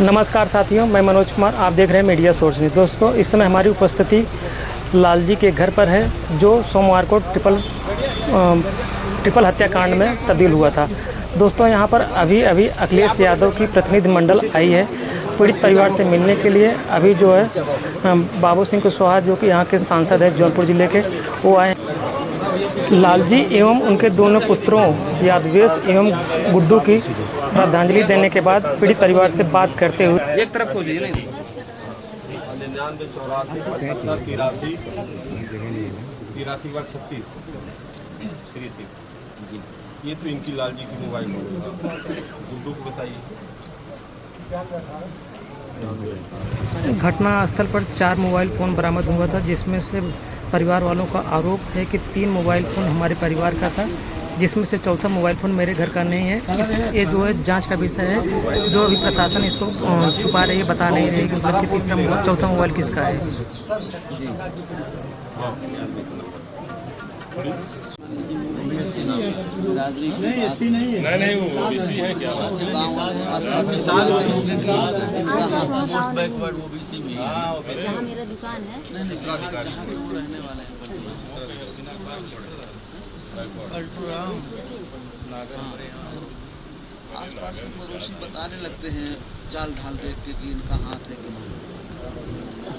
नमस्कार साथियों, मैं मनोज कुमार। आप देख रहे हैं मीडिया सोर्स न्यूज़। दोस्तों, इस समय हमारी उपस्थिति लालजी के घर पर है, जो सोमवार को ट्रिपल हत्याकांड में तब्दील हुआ था। दोस्तों, यहां पर अभी अखिलेश यादव की प्रतिनिधिमंडल आई है पीड़ित परिवार से मिलने के लिए। अभी जो है बाबू सिंह कुशवाहा, जो कि यहाँ के सांसद हैं जौनपुर ज़िले के, वो आए। लालजी एवं उनके दोनों पुत्रों यादवेश एवं गुड्डू की श्रद्धांजलि देने के बाद पीड़ित परिवार से बात करते हुए एक तरफ हो जाइए नहीं 99 84 75 83 83 के बाद 36 ये तो इनकी लालजी की मोबाइल है। गुड्डू को बताइए। घटनास्थल पर 4 मोबाइल फ़ोन बरामद हुआ था, जिसमें से परिवार वालों का आरोप है कि 3 मोबाइल फ़ोन हमारे परिवार का था, जिसमें से चौथा मोबाइल फ़ोन मेरे घर का नहीं है। ये जो है जांच का विषय है, जो अभी प्रशासन इसको छुपा रही है, बता नहीं रही कि मतलब कि चौथा मोबाइल किसका है। नहीं वो ओबीसी है क्या? जहाँ मेरा दुकान है आस-पास में पड़ोसी बताने लगते हैं, चाल ढाल देख के कि इनका हाथ है कि नहीं।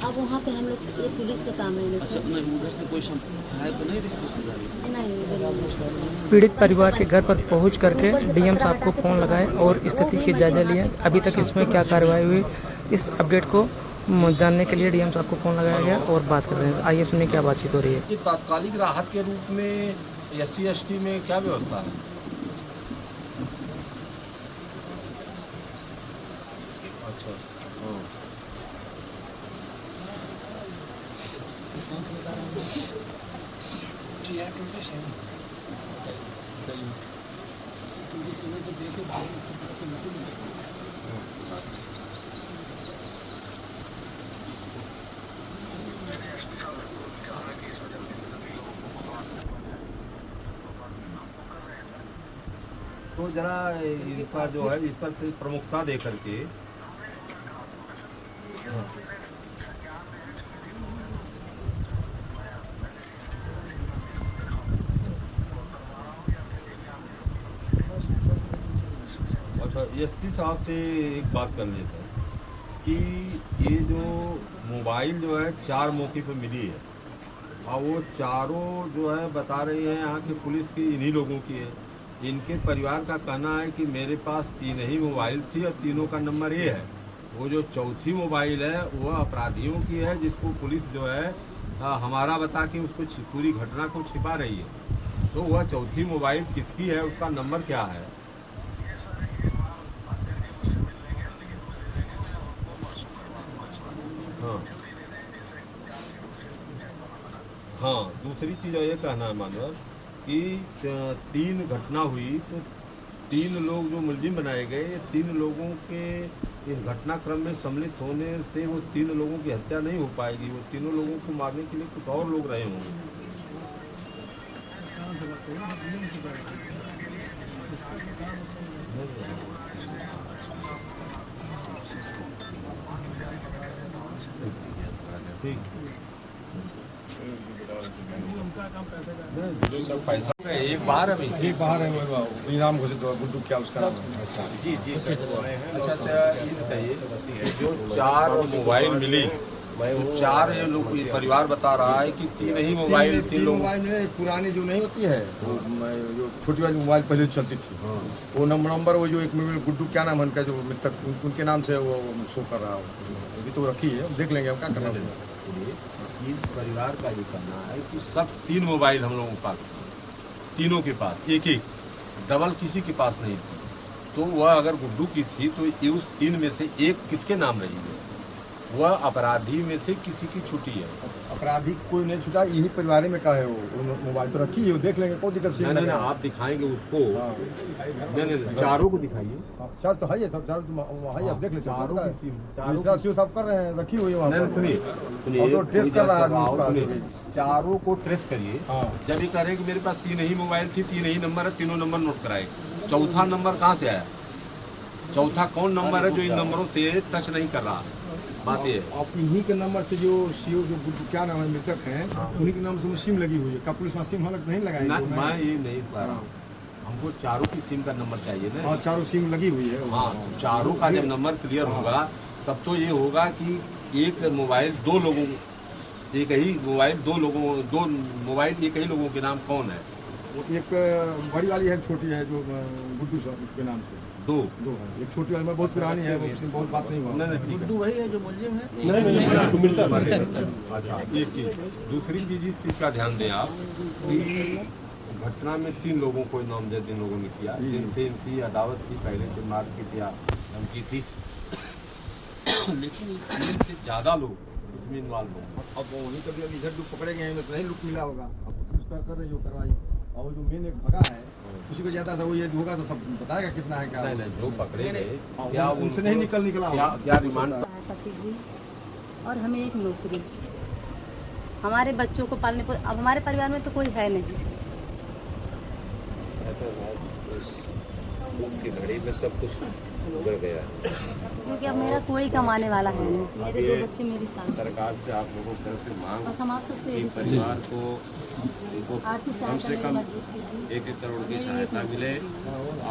अब वहाँ पे हम लोग ये पुलिस का काम है। अच्छा, नहीं उधर से कोई है तो नहीं रिश्तेदारी? नहीं। पीड़ित परिवार के घर पर पहुंच करके डीएम साहब को फ़ोन लगाए और स्थिति की जायजा लिया। अभी तक इसमें क्या कार्रवाई हुई, इस अपडेट को जानने के लिए डीएम साहब को फ़ोन लगाया गया और बात कर रहे हैं। आइए सुनिए क्या बातचीत हो रही है। तात्कालिक राहत के रूप में SC ST में क्या व्यवस्था है? अच्छा, तो जरा इनका जो है इस पर प्रमुखता दे करके अच्छा SP साहब से एक बात कर लेते हैं कि ये जो मोबाइल जो है 4 मौके पर मिली है और वो चारों जो है बता रही हैं यहाँ की पुलिस की इन्हीं लोगों की है। इनके परिवार का कहना है कि मेरे पास 3 ही मोबाइल थी और तीनों का नंबर ये है। वो जो चौथी मोबाइल है वह अपराधियों की है, जिसको पुलिस जो है हमारा बता के उसको पूरी घटना को छिपा रही है। तो वह चौथी मोबाइल किसकी है, उसका नंबर क्या है? हाँ, दूसरी चीज़ ये कहना है मानव कि 3 घटना हुई, तो 3 लोग जो मुलजिम बनाए गए, ये 3 लोगों के इस घटनाक्रम में सम्मिलित होने से वो 3 लोगों की हत्या नहीं हो पाएगी। वो तीनों लोगों को मारने के लिए कुछ और लोग रहे होंगे। ठीक, एक बार है भाई, एक बाहर है वो इनाम घोषित हुआ, गुड्डू क्या उसका नाम है? जी अच्छा ये बताइए, जो 4 मोबाइल मिली, तो 4 ये लोग ये परिवार बता रहा है कि 3 ही मोबाइल, 3 लोग मोबाइल में पुरानी जो नहीं होती है, वो जो छोटी वाली मोबाइल पहले चलती थी, वो नंबर वो जो एक गुड्डू क्या नाम है उनका, जो तक उनके नाम से वो शो कर रहा है, अभी तो रखी है, देख लेंगे हम क्या करना है। इस परिवार का ये कहना है कि सब 3 मोबाइल हम लोगों के पास, तीनों के पास एक डबल किसी के पास नहीं थी। तो वह अगर गुड्डू की थी तो ये उस 3 में से एक किसके नाम रही है? वह अपराधी में से किसी की छुट्टी है। अपराधी कोई नहीं छुटा, यही परिवार में का है वो मोबाइल तो रखी है, वो देख लेंगे, कोई दिक्कत नहीं, आप दिखाएंगे उसको। नहीं, चारों को दिखाइए। 4 तो है ये सब, 4 तो है, अब देख ले चारों सब कर रहे हैं, रखी हुई है वहाँ पर। सुनिए, ट्रेस कर रहा है, चारों को ट्रेस करिए। जब ये कह रहे कि मेरे पास 3 ही मोबाइल थी, 3 ही नंबर है, तीनों नंबर नोट कराए, चौथा नंबर कहाँ से आया? चौथा कौन नंबर है जो इन नंबरों से टच नहीं कर रहा? बात ये है। आप इन्हीं के नंबर से जो सीओ जो गुड्डू क्या नाम है मृतक हैं, उन्हीं के नाम से वो सिम लगी हुई है। क्या पुलिस वहाँ सिम हालत नहीं लगाई? मैं ये नहीं पा रहा हूँ, हमको चारों की सिम का नंबर चाहिए ना। हाँ, चारों सिम लगी हुई है। हाँ, चारों का जब नंबर क्लियर होगा तब तो ये होगा कि एक मोबाइल दो लोगों एक ही मोबाइल के नाम कौन है? एक बड़ी वाली है, छोटी है जो गुड्डू साहब के नाम से दो है। एक छोटी वाली में बहुत पुरानी है, उससे बहुत बात नहीं हुआ। नहीं, ठीक है। गुड्डू वही है जो मुलजिम है। अच्छा, एक चीज। दूसरी चीज इस चीज का ध्यान दें आप कि घटना में 3 लोगों को नामजद इन लोगों ने किया, जिनसे इनकी अदावत थी, पहले से मारपीट या धमकी थी, लेकिन 3 से ज़्यादा लोग उसमें इन्वॉल्व हैं। अब वहीं कभी अभी इधर लुक पकड़े गए हैं तो नहीं लुक मिला होगा। अब पुलिस कर रही हो कार्रवाई, और जो मेन एक भगा है उसी को ज्यादा था, वो ये होगा तो सब बताएगा कितना है क्या। नहीं, जो पकड़े गए क्या उनसे नहीं निकला क्या रिमांड? पति जी और हमें एक नौकरी, हमारे बच्चों को पालने को। अब हमारे परिवार में तो कोई है नहीं। की घड़ी में सब कुछ उगड़ गया है, क्योंकि अब मेरा कोई कमाने वाला है नहीं। मेरे 2 बच्चे मेरी सास। सरकार से आप लोगों की तरफ से मांग बस हम आप सबसे कि यही परिवार को इनको आर्थिक कम से सहायता कम मेरी मदद कीजिए। 1 करोड़ की सहायता मिले,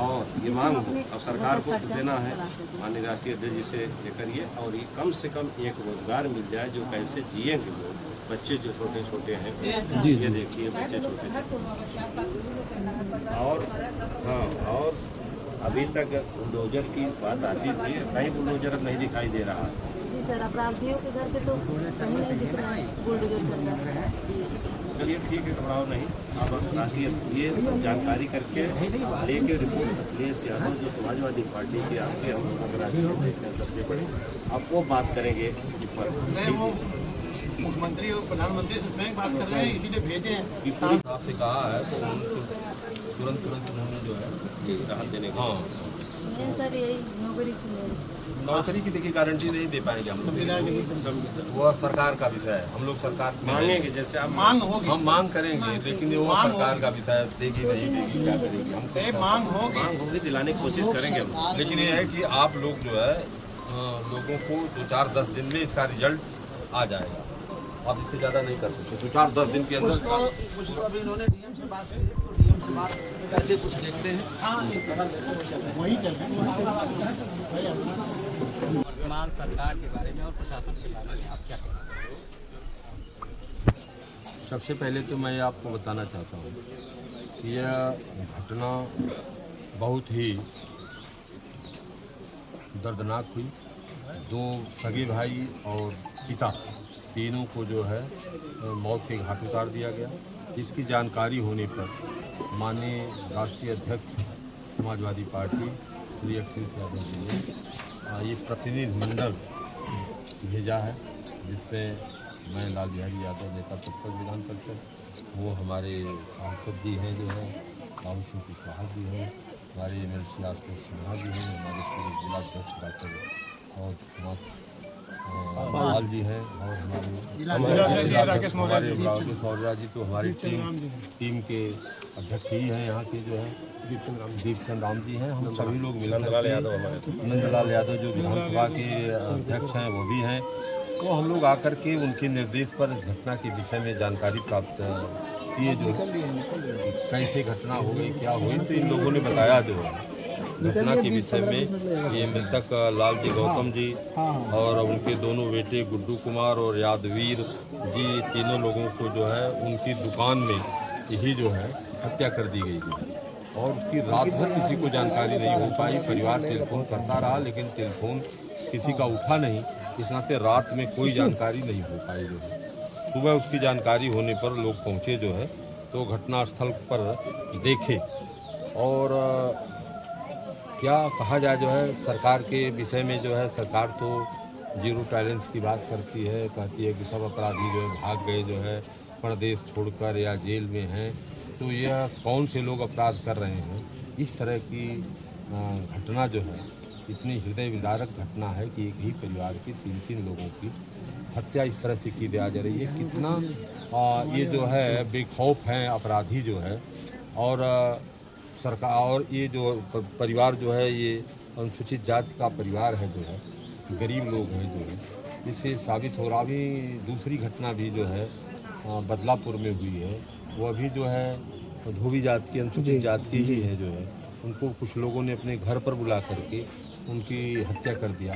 और ये मांग अब सरकार को देना है माननीय राष्ट्रीय अध्यक्ष जी से ये करिए, और ये कम से कम एक रोजगार मिल जाए जो कैसे जिएंगे लोग। बच्चे जो छोटे छोटे हैं, ये देखिए बच्चे छोटे, और हाँ, और अभी तक बुलडोजर की बात आती थी, कहीं बुलडोजर अब नहीं दिखाई दे रहा। जी सर, अपराधियों के घर पे तो कहीं नहीं दिख रहा है बुलडोजर चल रहा है। चलिए ठीक है, घबराओ नहीं। अब ताकि ये सब जानकारी करके लेके रिपोर्ट अखिलेश यादव जो समाजवादी पार्टी के आपके हम सबसे बड़े, अब वो बात करेंगे इस पर। मुख्यमंत्री और प्रधानमंत्री से स्वयं बात कर रहे हैं, इसीलिए भेजे हैं। साहब से कहा है तो तुरंत उन्होंने जो है राहत देने का। हाँ, मैं सर यही नौकरी की मेरी। नौकरी की देखिए गारंटी नहीं दे पाएंगे हम, वो सरकार का विषय है। हम लोग सरकार मांगेंगे, जैसे आप मांग होगी, हम मांग करेंगे, लेकिन वो सरकार का विषय देगी नहीं देगी, क्या करेगी हम। मांग होगी, मांग होगी, दिलाने की कोशिश करेंगे हम। लेकिन ये है कि आप लोग जो है लोगों को 2-4-10 दिन में इसका रिजल्ट आ जाएगा। आप इससे ज़्यादा नहीं कर सकते। 2-4-10 दिन के अंदर कुछ तो अभी इन्होंने डीएम से बात की, तो डीएम से बात पहले कुछ देखते हैं, वही कर रहे हैं। वर्तमान सरकार के बारे में और प्रशासन के बारे में आप क्या कहना चाहते हो? सबसे पहले तो मैं आपको बताना चाहता हूँ कि यह घटना बहुत ही दर्दनाक हुई। 2 सगे भाई और पिता, तीनों को जो है मौत के घाट उतार दिया गया। इसकी जानकारी होने पर माननीय राष्ट्रीय अध्यक्ष समाजवादी पार्टी श्री अखिलेश यादव जी ने ये प्रतिनिधिमंडल भेजा है, जिसमें मैं लाल बिहारी यादव नेता प्रतिपक्ष विधान परिषद, वो हमारे सांसद जी हैं जो है बाबू सिंह कुशवाहा जी हैं, हमारे एमएलसी आशुतोष सिन्हा जी हैं, हमारे पूर्व जिलाध्यक्ष डॉक्टर और पाल जी हैं, और हमारे राकेश मौर्य जी तो हमारी टीम के अध्यक्ष ही हैं, यहाँ के जो है दीपचंद राम जी हैं। हम सभी लोग नंदलाल यादव जो विधानसभा के अध्यक्ष हैं वो भी हैं। तो हम लोग आकर के उनके निर्देश पर इस घटना के विषय में जानकारी प्राप्त किए, जो कैसे घटना हो गई, क्या हुई, तो इन लोगों ने बताया जो घटना के विषय में। ये मृतक लाल जी गौतम जी और उनके दोनों बेटे गुड्डू कुमार और यादवीर जी, तीनों लोगों को जो है उनकी दुकान में यही जो है हत्या कर दी गई थी, और उसकी रात भर किसी को जानकारी नहीं हो पाई। परिवार टेलीफोन करता रहा, लेकिन टेलीफोन किसी का उठा नहीं, इस नाते रात में कोई जानकारी नहीं हो पाई। जो है सुबह उसकी जानकारी होने पर लोग पहुँचे जो है, तो घटनास्थल पर देखे, और क्या कहा जाए जो है सरकार के विषय में जो है, सरकार तो जीरो टॉलरेंस की बात करती है, कहती है कि सब अपराधी जो है भाग गए, जो है प्रदेश छोड़कर या जेल में हैं, तो यह कौन से लोग अपराध कर रहे हैं। इस तरह की घटना जो है, इतनी हृदय विदारक घटना है कि एक ही परिवार के 3-3 लोगों की हत्या इस तरह से की जा रही है। कितना ये जो है बेखौफ हैं अपराधी जो है, और सरकार और ये जो परिवार जो है ये अनुसूचित जाति का परिवार है जो है, गरीब लोग हैं जो है, इससे साबित हो रहा। अभी दूसरी घटना भी जो है बदलापुर में हुई है, वो अभी जो है धोबी जाति की अनुसूचित जाति की ही है जो है, उनको कुछ लोगों ने अपने घर पर बुला करके उनकी हत्या कर दिया।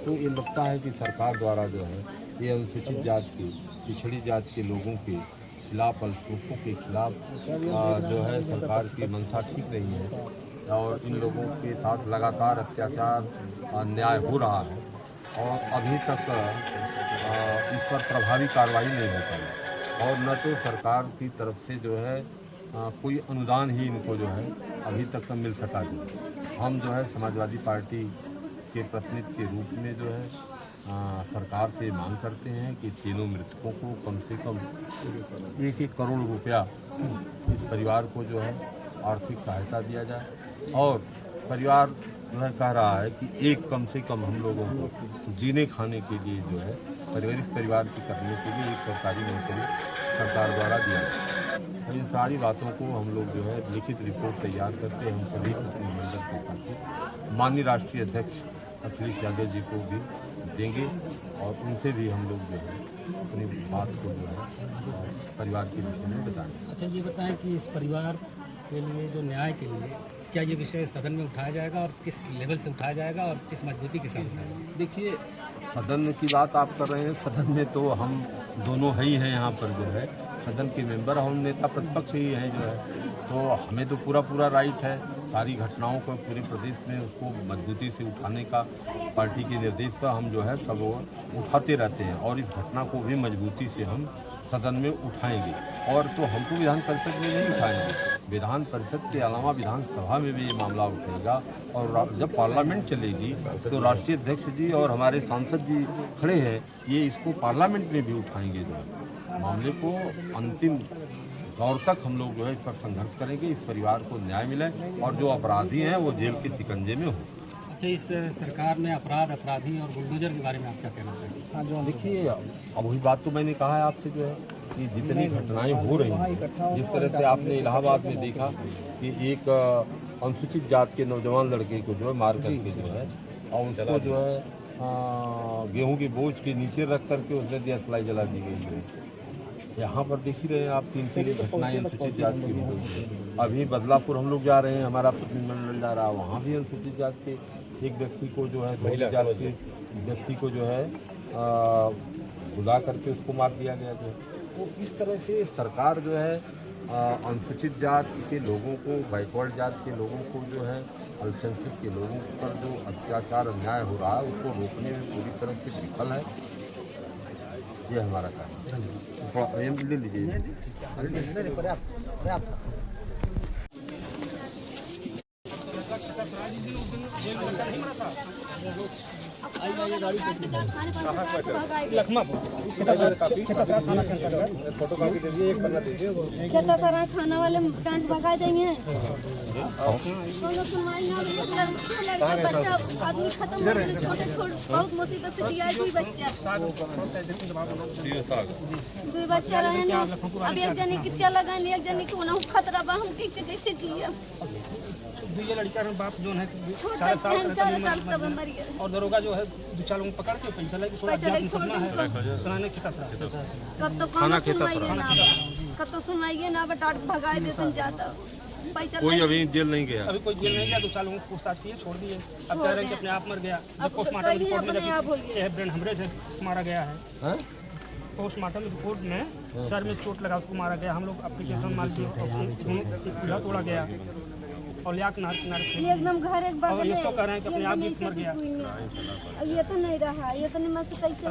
तो ये लगता है कि सरकार द्वारा जो है ये अनुसूचित जाति के, पिछड़ी जाति के लोगों के खिलाफ, अल्पसंख्यकों के खिलाफ जो है सरकार की मंशा ठीक नहीं है और इन लोगों के साथ लगातार अत्याचार, अन्याय हो रहा है और अभी तक इस पर प्रभावी कार्रवाई नहीं हो पाई और न तो सरकार की तरफ से जो है कोई अनुदान ही इनको जो है अभी तक मिल सका। जो हम जो है समाजवादी पार्टी के प्रतिनिधि के रूप में जो है सरकार से मांग करते हैं कि तीनों मृतकों को कम से कम 1-1 करोड़ रुपया इस परिवार को जो है आर्थिक सहायता दिया जाए और परिवार जो है कह रहा है कि एक कम से कम हम लोगों को जीने खाने के लिए जो है परिवार की करने के लिए एक सरकारी नौकरी सरकार द्वारा दिया जाए। तो इन सारी बातों को हम लोग जो है लिखित रिपोर्ट तैयार करके हम सभी प्रतिनिधिमंडल के साथ माननीय राष्ट्रीय अध्यक्ष अखिलेश यादव जी को भी देंगे और उनसे भी हम लोग जो है अपनी बात को जो है परिवार के विषय में बताएंगे। अच्छा, ये बताएं कि इस परिवार के लिए जो न्याय के लिए क्या ये विषय सदन में उठाया जाएगा और किस लेवल से उठाया जाएगा और किस मजबूती के साथ उठाया जाएगा? देखिए, सदन की बात आप कर रहे हैं, सदन में तो हम दोनों ही हैं यहाँ पर जो है सदन के मेंबर, हम नेता प्रतिपक्ष ही हैं जो है, तो हमें तो पूरा राइट है सारी घटनाओं को पूरे प्रदेश में उसको मजबूती से उठाने का। पार्टी के निर्देश पर हम जो है सब उठाते रहते हैं और इस घटना को भी मजबूती से हम सदन में उठाएंगे और तो हम तो विधान परिषद में नहीं उठाएंगे, विधान परिषद के अलावा विधानसभा में भी ये मामला उठेगा और जब पार्लियामेंट चलेगी तो राष्ट्रीय अध्यक्ष जी और हमारे सांसद जी खड़े हैं, ये इसको पार्लियामेंट में भी उठाएंगे। जो मामले को अंतिम दौर तक हम लोग जो है इस पर संघर्ष करेंगे, इस परिवार को न्याय मिले और जो अपराधी हैं वो जेल के शिकंजे में हो। अच्छा, इस सरकार में अपराधी और बुलडोजर के बारे में आप क्या कहना चाहेंगे? हाँ, जो देखिए, अब वही बात तो मैंने कहा है आपसे जो है कि जितनी घटनाएं हो रही हैं, जिस तरह से आपने इलाहाबाद में देखा कि एक अनुसूचित जाति के नौजवान लड़के को जो है मार करके जो है और उसको जो है गेहूं के बोझ के नीचे रख करके उसने दियासलाई जला दी गई है। यहाँ पर देख ही रहे हैं आप 3 घटनाएं अनुसूचित जाति की हो गई। अभी बदलापुर हम लोग जा रहे हैं, हमारा प्रतिनिधिमंडल जा रहा है, वहाँ भी अनुसूचित जाति के एक व्यक्ति को जो है महिला जाति के व्यक्ति को जो है बुला करके उसको मार दिया गया जो। तो इस तरह से सरकार जो है अनुसूचित जाति के लोगों को, बैकवर्ड जाति के लोगों को जो है, अल्पसंख्यक के लोगों पर जो अत्याचार अन्याय हो रहा है उसको रोकने में पूरी तरह से विफल है। ये हमारा काम है। ले लीजिए। खेता थाना वाले डांट भगा देंगे। आदमी खत्म बहुत मुसीबत से दिया बच्चा 2 बच्चा रहे ना। अब एक जनी कितना लगा, एक जनी को ना खतरा बा, हम कैसे जिए। 2 लड़का बाप जो है 4 साल तब मर गया और दरोगा जो है 2-4 लोगों को पकड़ के पैसा लेके सुनाने कब तो सुनाइए ना, बट भगाए देते जाता कोई अभी जेल नहीं गया। अभी कोई जेल नहीं गया, 2-4 लोगों को पूछताछ किए, छोड़ दिए। अब कह रहे हैं कि अपने आप मर गया। जब पोस्टमार्टम रिपोर्ट में ब्रेन हेमरेज है, मारा गया है। पोस्टमार्टम रिपोर्ट में सर में चोट लगा, उसको मारा गया। हम लोग एप्लीकेशन मार दिए, चूल्हा तोड़ा गया और लिया किनारे एकदम घर एक बार ये तो कह रहे हैं कि अपने आप ही मर गया। ये तो नहीं रहा, ये तो नहीं मत कैसे